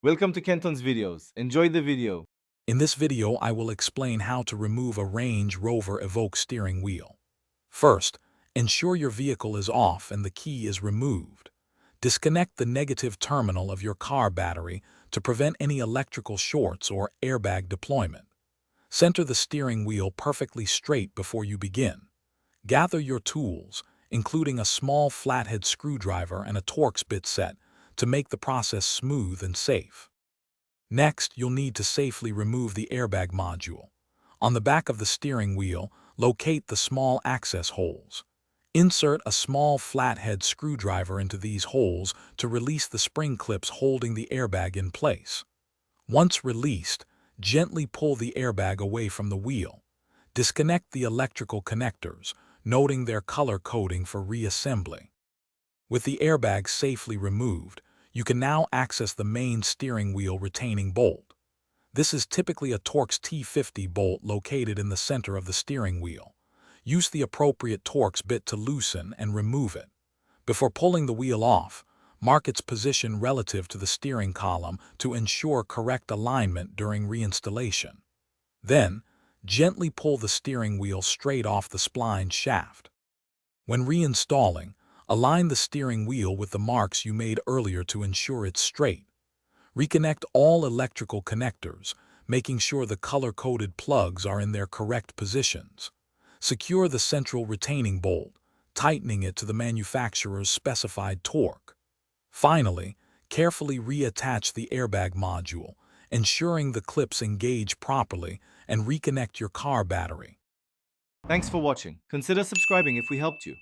Welcome to Kenton's videos. Enjoy the video. In this video, I will explain how to remove a Range Rover Evoque steering wheel. First, ensure your vehicle is off and the key is removed. Disconnect the negative terminal of your car battery to prevent any electrical shorts or airbag deployment. Center the steering wheel perfectly straight before you begin. Gather your tools, including a small flathead screwdriver and a Torx bit set, to make the process smooth and safe. Next, you'll need to safely remove the airbag module. On the back of the steering wheel, locate the small access holes. Insert a small flathead screwdriver into these holes to release the spring clips holding the airbag in place. Once released, gently pull the airbag away from the wheel. Disconnect the electrical connectors, noting their color coding for reassembly. With the airbag safely removed, you can now access the main steering wheel retaining bolt. This is typically a Torx T50 bolt located in the center of the steering wheel. Use the appropriate Torx bit to loosen and remove it. Before pulling the wheel off, mark its position relative to the steering column to ensure correct alignment during reinstallation. Then, gently pull the steering wheel straight off the spline shaft. When reinstalling, align the steering wheel with the marks you made earlier to ensure it's straight. Reconnect all electrical connectors, making sure the color-coded plugs are in their correct positions. Secure the central retaining bolt, tightening it to the manufacturer's specified torque. Finally, carefully reattach the airbag module, ensuring the clips engage properly, and reconnect your car battery. Thanks for watching. Consider subscribing if we helped you.